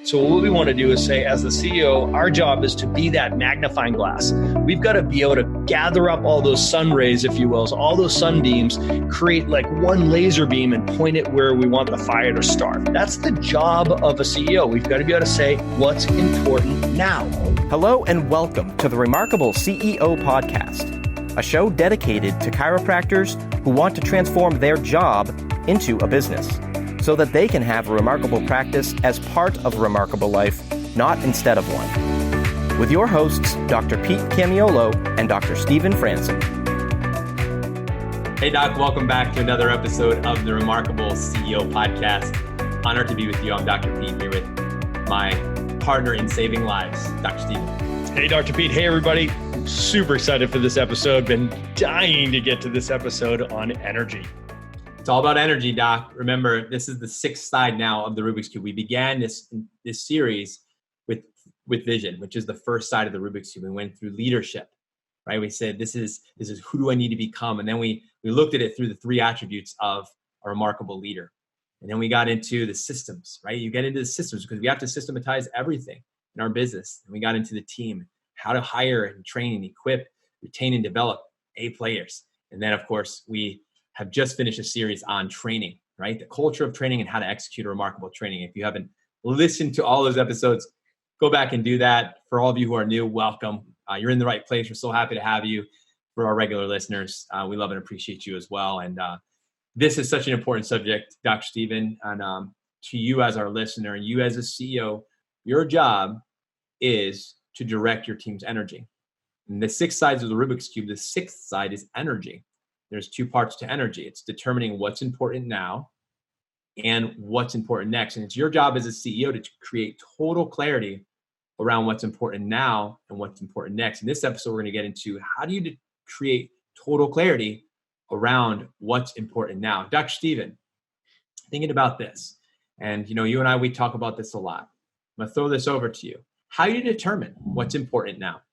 So what we want to do is say, as the CEO, our job is to be that magnifying glass. We've got to be able to gather up all those sun rays, if you will, so all those sunbeams, create like one laser beam and point it where we want the fire to start. That's the job of a CEO. We've got to be able to say what's important now. Hello and welcome to the Remarkable CEO Podcast, a show dedicated to chiropractors who want to transform their job into a business, so that they can have a remarkable practice as part of a remarkable life, not instead of one. With your hosts, Dr. Pete Camiolo and Dr. Stephen Franson. Hey Doc, welcome back to another episode of the Remarkable CEO Podcast. Honored to be with you. I'm Dr. Pete here with my partner in saving lives, Dr. Stephen. Hey, Dr. Pete. Hey, everybody. Super excited for this episode. Been dying to get to this episode on energy. It's all about energy, Doc. Remember, this is the sixth side now of the Rubik's Cube. We began this series with vision, which is the first side of the Rubik's Cube. We went through leadership, right? We said, this is who do I need to become? And then we looked at it through the three attributes of a remarkable leader. And then we got into the systems, right? You get into the systems because we have to systematize everything in our business. And we got into the team, how to hire and train and equip, retain and develop A players. And then, of course, we have just finished a series on training, right? The culture of training and how to execute a remarkable training. If you haven't listened to all those episodes, go back and do that. For all of you who are new, welcome. You're in the right place. We're so happy to have you. For our regular listeners, we love and appreciate you as well. And this is such an important subject, Dr. Stephen. And to you as our listener, and you as a CEO, your job is to direct your team's energy. And the six sides of the Rubik's Cube, the sixth side is energy. There's two parts to energy. It's determining what's important now and what's important next. And it's your job as a CEO to create total clarity around what's important now and what's important next. In this episode, we're going to get into how do you create total clarity around what's important now. Dr. Stephen, thinking about this, and you and I, we talk about this a lot. I'm going to throw this over to you. How do you determine what's important now?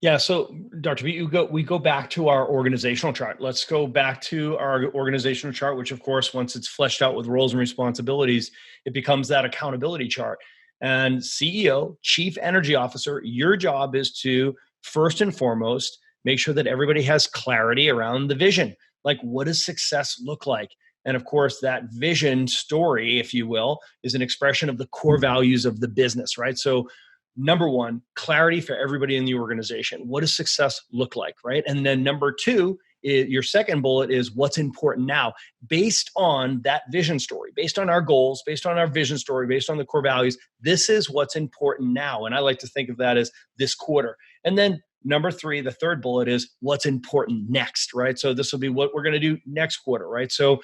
Yeah, so Dr. B, we go back to our organizational chart. Let's go back to our organizational chart, which of course, once it's fleshed out with roles and responsibilities, it becomes that accountability chart. And CEO, Chief Energy Officer, your job is to, first and foremost, make sure that everybody has clarity around the vision. Like, what does success look like? And of course, that vision story, if you will, is an expression of the core values of the business, right? So number one, clarity for everybody in the organization. What does success look like, right? And then number two, your second bullet is what's important now. Based on that vision story, based on our goals, based on our vision story, based on the core values, this is what's important now. And I like to think of that as this quarter. And then number three, the third bullet is what's important next, right? So this will be what we're going to do next quarter, right? So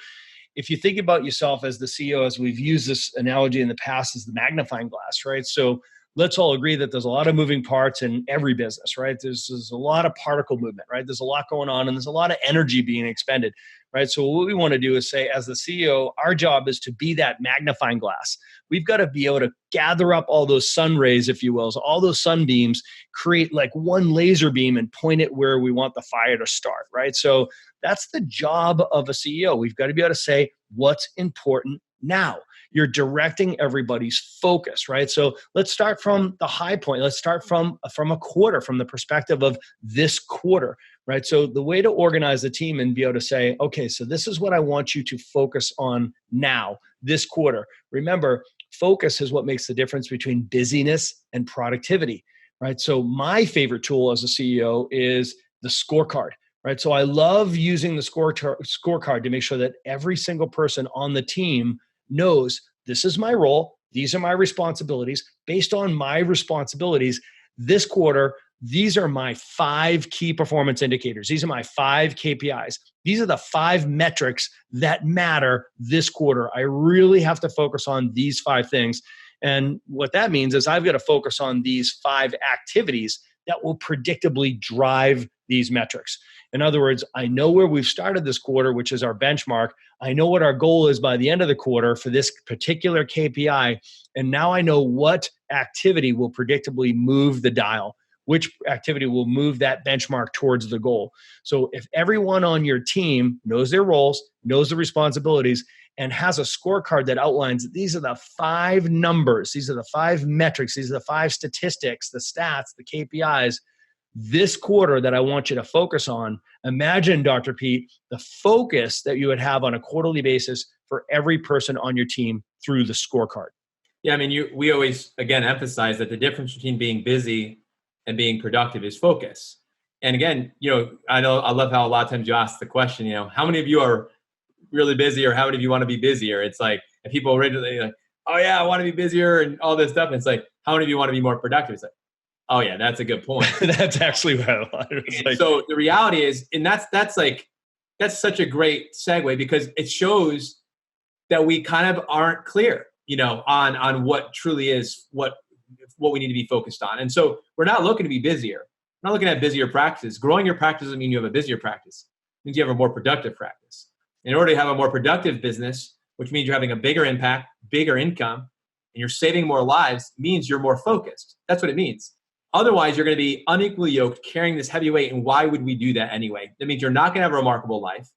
if you think about yourself as the CEO, as we've used this analogy in the past, as the magnifying glass, right? So let's all agree that there's a lot of moving parts in every business, right? There's a lot of particle movement, right? There's a lot going on and there's a lot of energy being expended, right? So what we want to do is say, as the CEO, our job is to be that magnifying glass. We've got to be able to gather up all those sun rays, if you will, so all those sunbeams, create like one laser beam and point it where we want the fire to start, right? So that's the job of a CEO. We've got to be able to say what's important now. You're directing everybody's focus, right? So let's start from the high point. Let's start from a quarter, from the perspective of this quarter, right? So the way to organize the team and be able to say, okay, so this is what I want you to focus on now, this quarter. Remember, focus is what makes the difference between busyness and productivity, right? So my favorite tool as a CEO is the scorecard, right? So I love using the scorecard to make sure that every single person on the team knows this is my role, these are my responsibilities. Based on my responsibilities this quarter, these are my 5 key performance indicators. These are my 5 KPIs. These are the 5 metrics that matter this quarter. I really have to focus on these 5 things. And what that means is I've got to focus on these 5 activities that will predictably drive these metrics. In other words, I know where we've started this quarter, which is our benchmark. I know what our goal is by the end of the quarter for this particular KPI. And now I know what activity will predictably move the dial, which activity will move that benchmark towards the goal. So if everyone on your team knows their roles, knows the responsibilities, and has a scorecard that outlines these are the 5 numbers, these are the 5 metrics, these are the 5 statistics, the stats, the KPIs this quarter that I want you to focus on. Imagine, Dr. Pete, the focus that you would have on a quarterly basis for every person on your team through the scorecard. Yeah, I mean, we always, again, emphasize that the difference between being busy and being productive is focus. And again, I love how a lot of times you ask the question, how many of you are really busy or how many of you want to be busier? It's like, and people originally like, oh yeah, I want to be busier and all this stuff. And it's like, how many of you want to be more productive? It's like, oh yeah, that's a good point. That's actually what I wanted. Like, so the reality is, and that's such a great segue because it shows that we kind of aren't clear, on what truly is what we need to be focused on. And so we're not looking to be busier. We're not looking at busier practices. Growing your practice doesn't mean you have a busier practice. It means you have a more productive practice. In order to have a more productive business, which means you're having a bigger impact, bigger income, and you're saving more lives, means you're more focused. That's what it means. Otherwise, you're going to be unequally yoked, carrying this heavy weight. And why would we do that anyway? That means you're not going to have a remarkable life.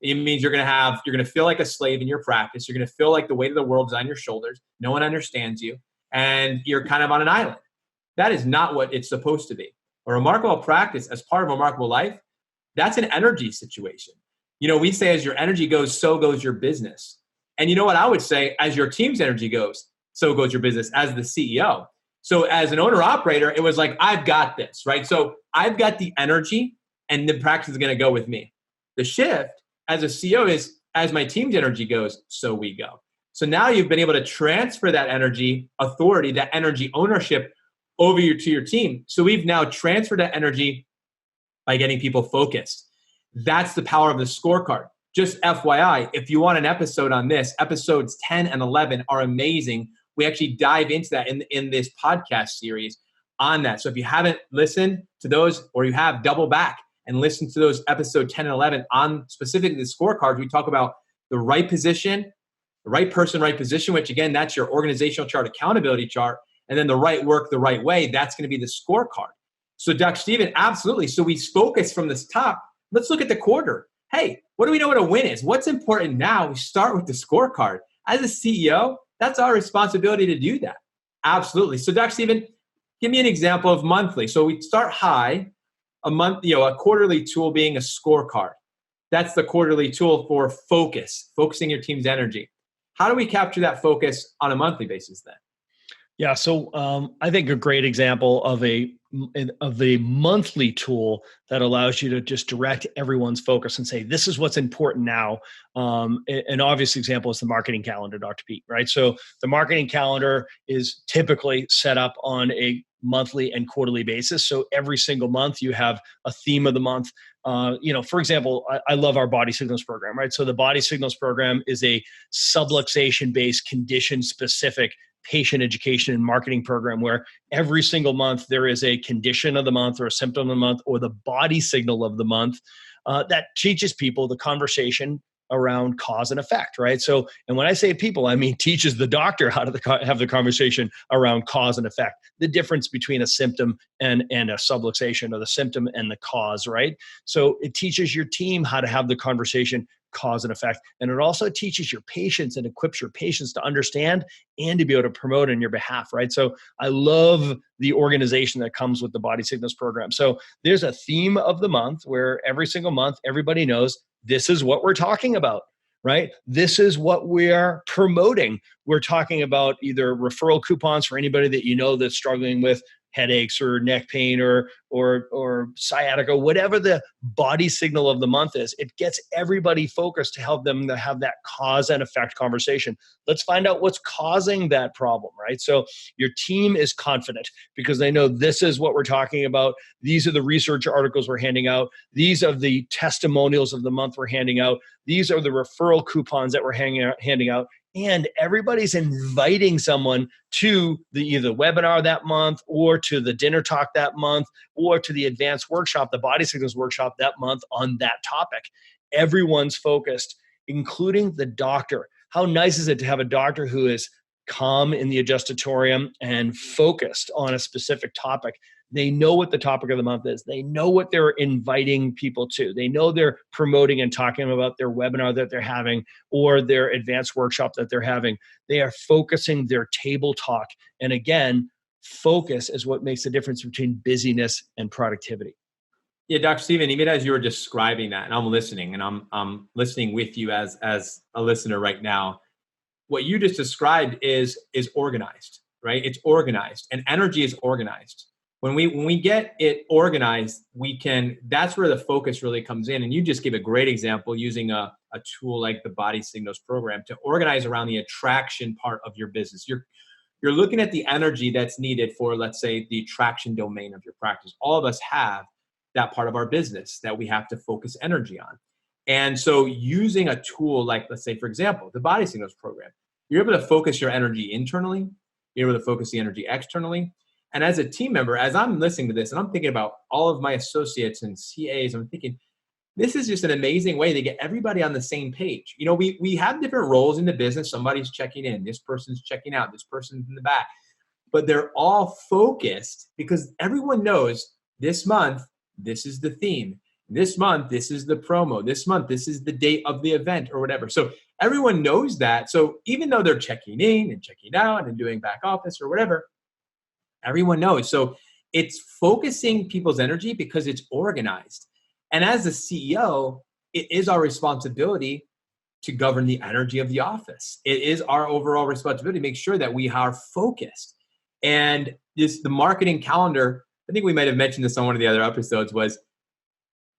It means you're going to feel like a slave in your practice. You're going to feel like the weight of the world is on your shoulders. No one understands you. And you're kind of on an island. That is not what it's supposed to be. A remarkable practice as part of a remarkable life, that's an energy situation. We say as your energy goes, so goes your business. And you know what I would say? As your team's energy goes, so goes your business as the CEO. So as an owner-operator, it was like, I've got this, right? So I've got the energy and the practice is going to go with me. The shift as a CEO is as my team's energy goes, so we go. So now you've been able to transfer that energy authority, that energy ownership over to your team. So we've now transferred that energy by getting people focused. That's the power of the scorecard. Just FYI, if you want an episode on this, episodes 10 and 11 are amazing. We actually dive into that in this podcast series on that. So if you haven't listened to those, or you have, double back and listen to those episode 10 and 11 on specifically the scorecard. We talk about the right position, the right person, right position, which again, that's your organizational chart, accountability chart. And then the right work, the right way, that's going to be the scorecard. So Dr. Stephen, absolutely. So we focus from this top. Let's look at the quarter. Hey, what do we know what a win is? What's important now? We start with the scorecard. As a CEO, that's our responsibility to do that. Absolutely. So Dr. Stephen, give me an example of monthly. So we start high, a quarterly tool being a scorecard. That's the quarterly tool for focusing your team's energy. How do we capture that focus on a monthly basis then? Yeah, so I think a great example of a monthly tool that allows you to just direct everyone's focus and say, this is what's important now. An obvious example is the marketing calendar, Dr. Pete, right? So the marketing calendar is typically set up on a monthly and quarterly basis. So every single month you have a theme of the month. For example, I love our body signals program, right? So the body signals program is a subluxation-based, condition-specific patient education and marketing program where every single month there is a condition of the month or a symptom of the month or the body signal of the month that teaches people the conversation around cause and effect, right? So, and when I say people, I mean teaches the doctor how to have the conversation around cause and effect, the difference between a symptom and a subluxation, or the symptom and the cause, right? So it teaches your team how to have the conversation cause and effect. And it also teaches your patients and equips your patients to understand and to be able to promote on your behalf, right? So I love the organization that comes with the Body Signals program. So there's a theme of the month where every single month, everybody knows this is what we're talking about, right? This is what we're promoting. We're talking about either referral coupons for anybody that you know that's struggling with headaches or neck pain or sciatica, whatever the body signal of the month is. It gets everybody focused to help them to have that cause and effect conversation. Let's find out what's causing that problem, right? So your team is confident because they know this is what we're talking about. These are the research articles we're handing out. These are the testimonials of the month we're handing out. These are the referral coupons that we're handing out. And everybody's inviting someone to either webinar that month or to the dinner talk that month or to the advanced workshop, the Body Signals workshop that month on that topic. Everyone's focused, including the doctor. How nice is it to have a doctor who is calm in the adjustatorium and focused on a specific topic. They know what the topic of the month is. They know what they're inviting people to. They know they're promoting and talking about their webinar that they're having or their advanced workshop that they're having. They are focusing their table talk. And again, focus is what makes the difference between busyness and productivity. Yeah, Dr. Stephen, even as you were describing that, and I'm listening, and I'm listening with you as a listener right now. What you just described is organized, right? It's organized, and energy is organized. When we get it organized, that's where the focus really comes in. And you just gave a great example using a tool like the Body Signals program to organize around the attraction part of your business. You're looking at the energy that's needed for, let's say, the attraction domain of your practice. All of us have that part of our business that we have to focus energy on. And so using a tool like, let's say, for example, the Body Signals program, you're able to focus your energy internally, you're able to focus the energy externally. And as a team member, as I'm listening to this and I'm thinking about all of my associates and CAs, I'm thinking, this is just an amazing way to get everybody on the same page. You know, we have different roles in the business. Somebody's checking in, this person's checking out, this person's in the back. But they're all focused because everyone knows this month, this is the theme. This month, this is the promo. This month, this is the date of the event or whatever. So everyone knows that. So even though they're checking in and checking out and doing back office or whatever, everyone knows. So it's focusing people's energy because it's organized. And as a CEO, it is our responsibility to govern the energy of the office. It is our overall responsibility to make sure that we are focused. And the marketing calendar, I think we might have mentioned this on one of the other episodes, was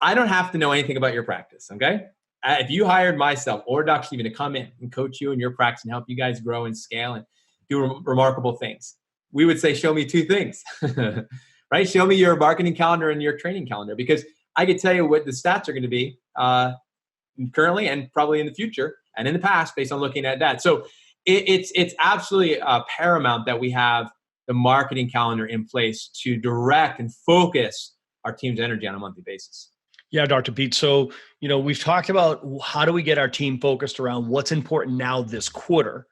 I don't have to know anything about your practice, okay? If you hired myself or Dr. Stephen to come in and coach you in your practice and help you guys grow and scale and do remarkable things, we would say, show me two things, right? Show me your marketing calendar and your training calendar, because I could tell you what the stats are going to be currently and probably in the future and in the past based on looking at that. So it's absolutely paramount that we have the marketing calendar in place to direct and focus our team's energy on a monthly basis. Yeah, Dr. Pete. So, we've talked about how do we get our team focused around what's important now this quarter.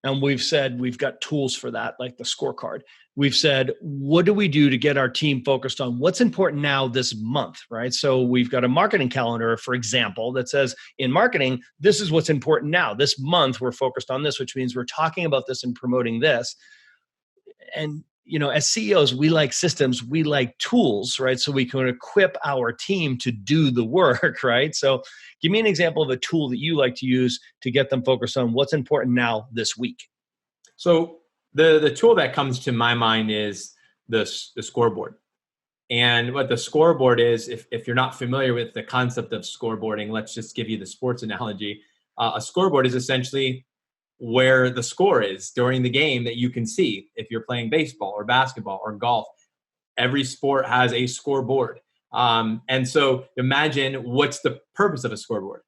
And we've said we've got tools for that, like the scorecard. We've said, what do we do to get our team focused on what's important now this month, right? So we've got a marketing calendar, for example, that says in marketing, this is what's important now. This month, we're focused on this, which means we're talking about this and promoting this. And as CEOs, we like systems, we like tools, right? So we can equip our team to do the work, right? So give me an example of a tool that you like to use to get them focused on what's important now this week. So the tool that comes to my mind is the scoreboard. And what the scoreboard is, if you're not familiar with the concept of scoreboarding, let's just give you the sports analogy. A scoreboard is essentially where the score is during the game that you can see. If you're playing baseball or basketball or golf, every sport has a scoreboard. And so imagine what's the purpose of a scoreboard.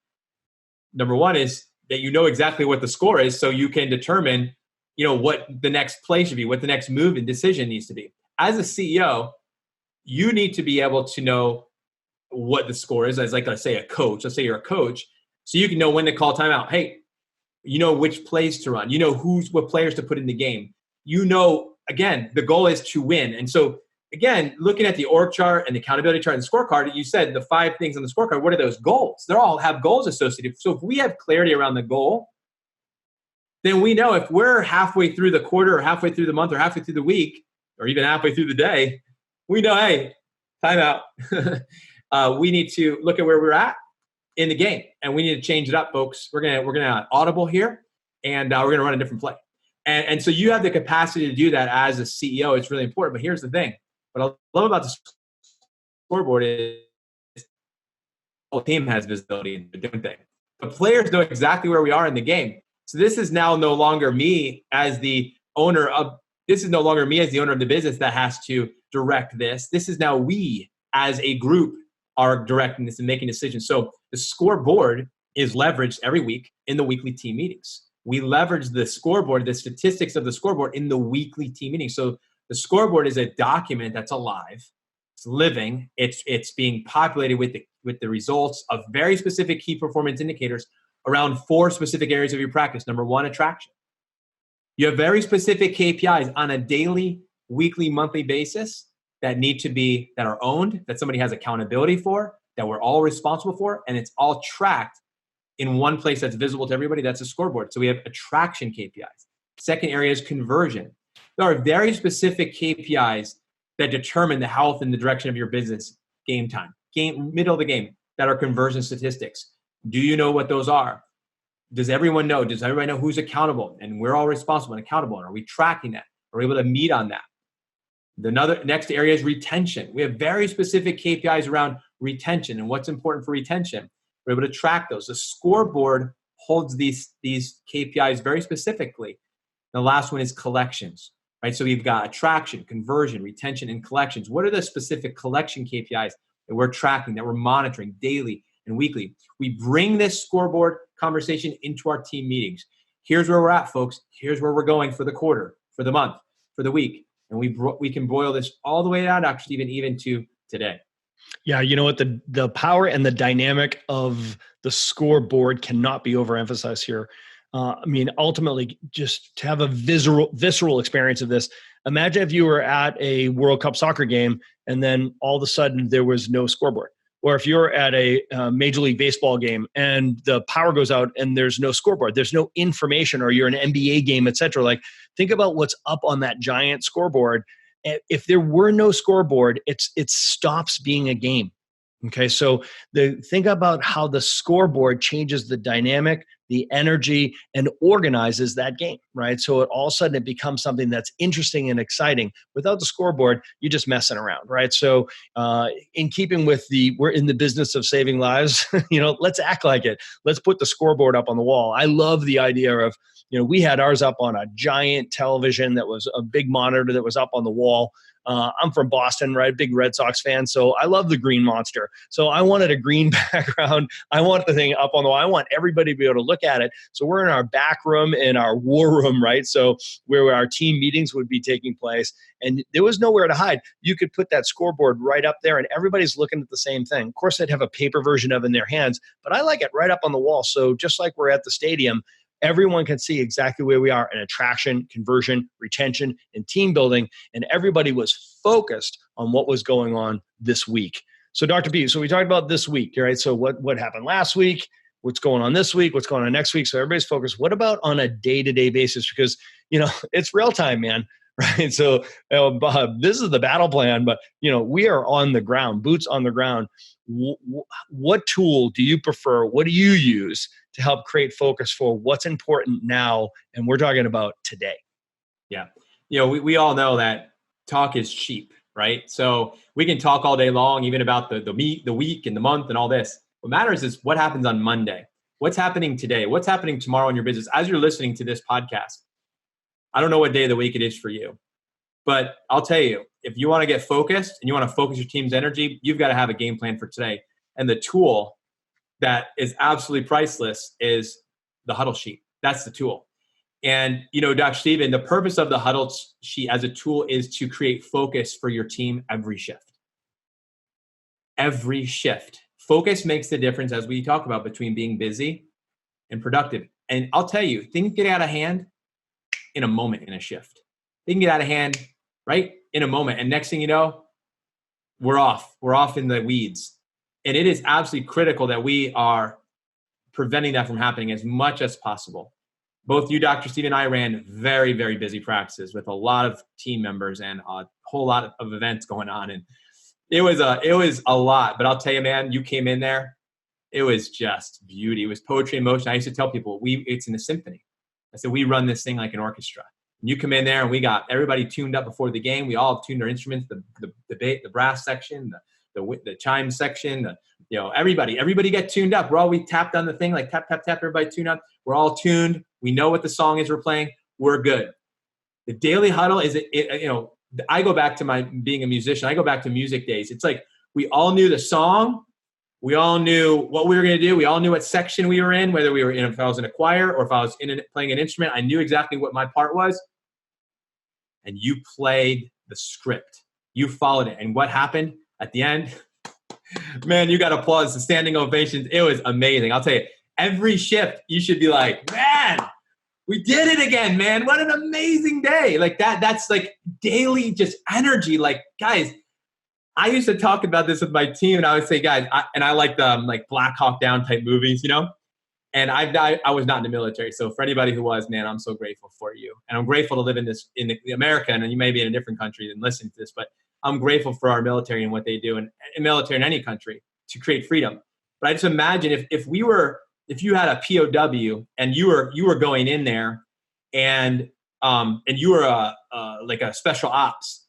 Number one is that you know exactly what the score is, so you can determine, what the next play should be, what the next move and decision needs to be. As a CEO, you need to be able to know what the score is. As like, let's say a coach, let's say you're a coach, so you can know when to call timeout. Hey, you know which plays to run. You know what players to put in the game. Again, the goal is to win. And so, again, looking at the org chart and the accountability chart and the scorecard, you said the 5 things on the scorecard, what are those goals? They all have goals associated. So if we have clarity around the goal, then we know if we're halfway through the quarter or halfway through the month or halfway through the week or even halfway through the day, we know, hey, timeout. We need to look at where we're at in the game, and we need to change it up, folks. We're gonna audible here, and we're gonna run a different play. And so you have the capacity to do that as a CEO. It's really important. But here's the thing: what I love about the scoreboard is the whole team has visibility into doing things. The players know exactly where we are in the game. So this is now no longer me as the owner of. This is no longer me as the owner of the business that has to direct this. This is now we as a group are directing this and making decisions. So the scoreboard is leveraged every week in the weekly team meetings. We leverage the scoreboard, the statistics of the scoreboard in the weekly team meetings. So the scoreboard is a document that's alive, it's living, it's being populated with the results of very specific key performance indicators around 4 specific areas of your practice. Number 1, attraction. You have very specific KPIs on a daily, weekly, monthly basis that are owned, that somebody has accountability for, that we're all responsible for, and it's all tracked in one place that's visible to everybody. That's a scoreboard. So we have attraction KPIs. Second area is conversion. There are very specific KPIs that determine the health and the direction of your business game time, middle of the game, that are conversion statistics. Do you know what those are? Does everyone know? Does everybody know who's accountable? And we're all responsible and accountable. And are we tracking that? Are we able to meet on that? The next area is retention. We have very specific KPIs around retention and what's important for retention. We're able to track those. The scoreboard holds these KPIs very specifically. The last one is collections, right? So we've got attraction, conversion, retention, and collections. What are the specific collection KPIs that we're tracking, that we're monitoring daily and weekly? We bring this scoreboard conversation into our team meetings. Here's where we're at, folks. Here's where we're going for the quarter, for the month, for the week. And we can boil this all the way down, actually, even to today. Yeah, you know what? The power and the dynamic of the scoreboard cannot be overemphasized here. Ultimately, just to have a visceral experience of this. Imagine if you were at a World Cup soccer game and then all of a sudden there was no scoreboard. Or if you're at a Major League Baseball game and the power goes out and there's no scoreboard, there's no information, or you're in an NBA game, et cetera. Like, think about what's up on that giant scoreboard. If there were no scoreboard, it stops being a game. Okay, so think about how the scoreboard changes the dynamic, the energy, and organizes that game, right? So all of a sudden it becomes something that's interesting and exciting. Without the scoreboard, you're just messing around, right? So in keeping with we're in the business of saving lives, let's act like it. Let's put the scoreboard up on the wall. I love the idea of, we had ours up on a giant television that was a big monitor that was up on the wall. I'm from Boston, right? Big Red Sox fan. So I love the green monster. So I wanted a green background. I want the thing up on the wall. I want everybody to be able to look at it. So we're in our back room, in our war room, right? So where our team meetings would be taking place. And there was nowhere to hide. You could put that scoreboard right up there and everybody's looking at the same thing. Of course, they'd have a paper version of it in their hands, but I like it right up on the wall. So just like we're at the stadium, everyone can see exactly where we are in attraction, conversion, retention, and team building. And everybody was focused on what was going on this week. So Dr. B, so we talked about this week, right? So what happened last week? What's going on this week? What's going on next week? So everybody's focused. What about on a day-to-day basis? Because, it's real time, man. Right. So this is the battle plan, but we are on the ground, boots on the ground. What tool do you prefer? What do you use to help create focus for what's important now? And we're talking about today. Yeah. We all know that talk is cheap, right? So we can talk all day long, even about the week and the month and all this. What matters is what happens on Monday. What's happening today? What's happening tomorrow in your business? As you're listening to this podcast, I don't know what day of the week it is for you, but I'll tell you, if you want to get focused and you want to focus your team's energy, you've got to have a game plan for today. And the tool that is absolutely priceless is the Huddle Sheet. That's the tool. And, Dr. Stephen, the purpose of the Huddle Sheet as a tool is to create focus for your team every shift. Every shift. Focus makes the difference, as we talk about, between being busy and productive. And I'll tell you, things get out of hand in a moment in a shift. They can get out of hand, right? In a moment. And next thing you know, we're off. We're off in the weeds. And it is absolutely critical that we are preventing that from happening as much as possible. Both you, Dr. Steve, and I ran very, very busy practices with a lot of team members and a whole lot of events going on. And it was a lot. But I'll tell you, man, you came in there. It was just beauty. It was poetry in motion. I used to tell people, it's in a symphony. I said, we run this thing like an orchestra. And you come in there and we got everybody tuned up before the game. We all tuned our instruments, the brass section, the chime section, everybody get tuned up. We tapped on the thing, like tap, tap, tap, everybody tune up. We're all tuned. We know what the song is we're playing. We're good. The daily huddle is, I go back to my being a musician. I go back to music days. It's like we all knew the song. We all knew what we were going to do. We all knew what section we were in, whether we were in, if I was in a choir or if I was playing an instrument. I knew exactly what my part was. And you played the script. You followed it. And what happened at the end? Man, you got applause, the standing ovations. It was amazing. I'll tell you, every shift, you should be like, man, We did it again, man. What an amazing day. Like that's like daily just energy. Like, guys, I used to talk about this with my team, and I would say, guys, I like the like Black Hawk Down type movies, you know? And I was not in the military. So for anybody who was, man, I'm so grateful for you. And I'm grateful to live in America, and you may be in a different country than listening to this, but I'm grateful for our military and what they do, and military in any country to create freedom. But I just imagine if you had a POW and you were going in there and you were like a special ops,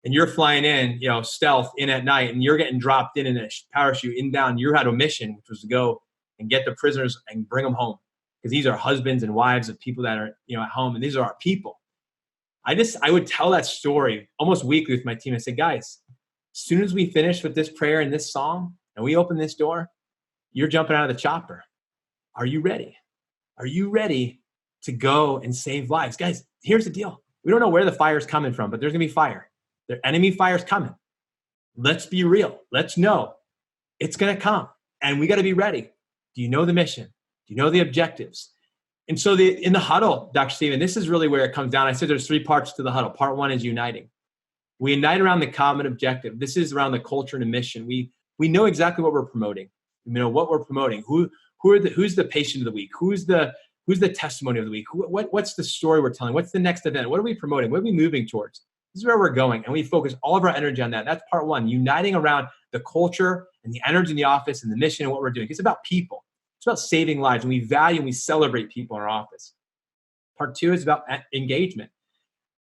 and you're flying in, you know, stealth in at night, and you're getting dropped in a parachute in down. You had a mission, which was to go and get the prisoners and bring them home, because these are husbands and wives of people that are, you know, at home, and these are our people. I would tell that story almost weekly with my team. I say, guys, as soon as we finish with this prayer and this song, and we open this door, you're jumping out of the chopper. Are you ready? Are you ready to go and save lives? Guys, here's the deal. We don't know where the fire's coming from, but there's going to be fire. The enemy fire's coming. Let's be real. Let's know it's going to come, and we got to be ready. Do you know the mission? Do you know the objectives? And so in the huddle, Dr. Stephen, this is really where it comes down. I said there's 3 parts to the huddle. Part 1 is uniting. We unite around the common objective. This is around the culture and the mission. We know exactly what we're promoting. We know what we're promoting. Who's the patient of the week? Who's the testimony of the week? What's the story we're telling? What's the next event? What are we promoting? What are we moving towards? This is where we're going, and we focus all of our energy on that. That's part 1, uniting around the culture and the energy in the office and the mission and what we're doing. It's about people. It's about saving lives, and we value and we celebrate people in our office. Part 2 is about engagement.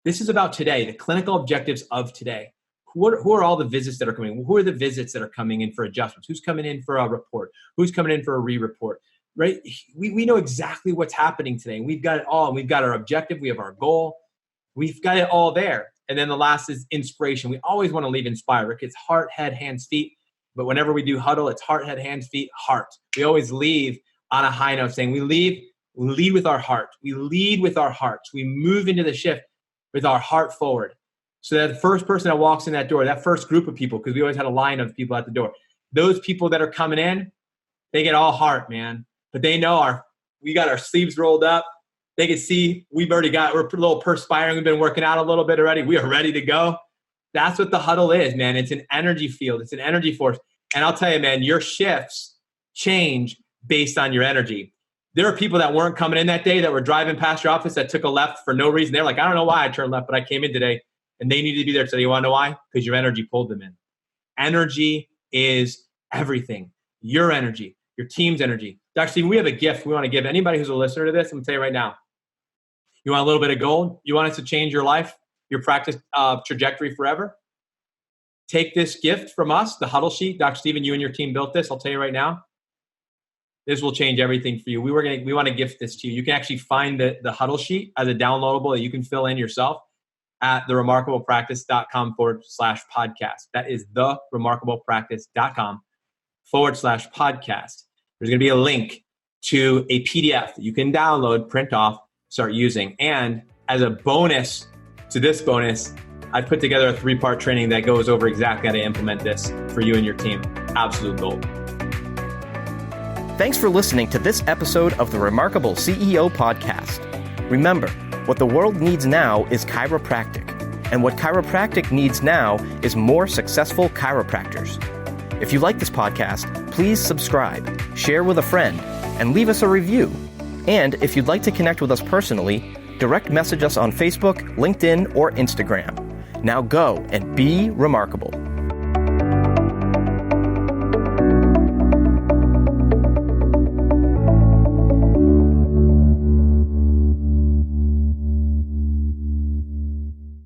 This is about today, the clinical objectives of today. Who are all the visits that are coming? Who are the visits that are coming in for adjustments? Who's coming in for a report? Who's coming in for a re-report? Right? We know exactly what's happening today. We've got it all. We've got our objective. We have our goal. We've got it all there. And then the last is inspiration. We always want to leave inspired. Rick, it's heart, head, hands, feet. But whenever we do huddle, it's heart, head, hands, feet, heart. We always leave on a high note, saying we lead with our heart. We lead with our hearts. We move into the shift with our heart forward. So that the first person that walks in that door, that first group of people, because we always had a line of people at the door, those people that are coming in, they get all heart, man. But they know we got our sleeves rolled up. They can see we're a little perspiring. We've been working out a little bit already. We are ready to go. That's what the huddle is, man. It's an energy field. It's an energy force. And I'll tell you, man, your shifts change based on your energy. There are people that weren't coming in that day that were driving past your office that took a left for no reason. They're like, I don't know why I turned left, but I came in today, and they needed to be there today. You want to know why? Because your energy pulled them in. Energy is everything. Your energy, your team's energy. Dr. Steve, we have a gift we want to give anybody who's a listener to this. I'm going to tell you right now. You want a little bit of gold? You want us to change your life, your practice trajectory forever? Take this gift from us, the Huddle Sheet. Dr. Stephen, you and your team built this. I'll tell you right now. This will change everything for you. We want to gift this to you. You can actually find the Huddle Sheet as a downloadable that you can fill in yourself at theremarkablepractice.com/podcast. That is theremarkablepractice.com/podcast. There's going to be a link to a PDF that you can download, print off, start using. And as a bonus to this bonus, I put together a 3-part training that goes over exactly how to implement this for you and your team. Absolute gold. Thanks for listening to this episode of the Remarkable CEO Podcast. Remember, what the world needs now is chiropractic, and what chiropractic needs now is more successful chiropractors. If you like this podcast, please subscribe, share with a friend, and leave us a review. And if you'd like to connect with us personally, direct message us on Facebook, LinkedIn, or Instagram. Now go and be remarkable.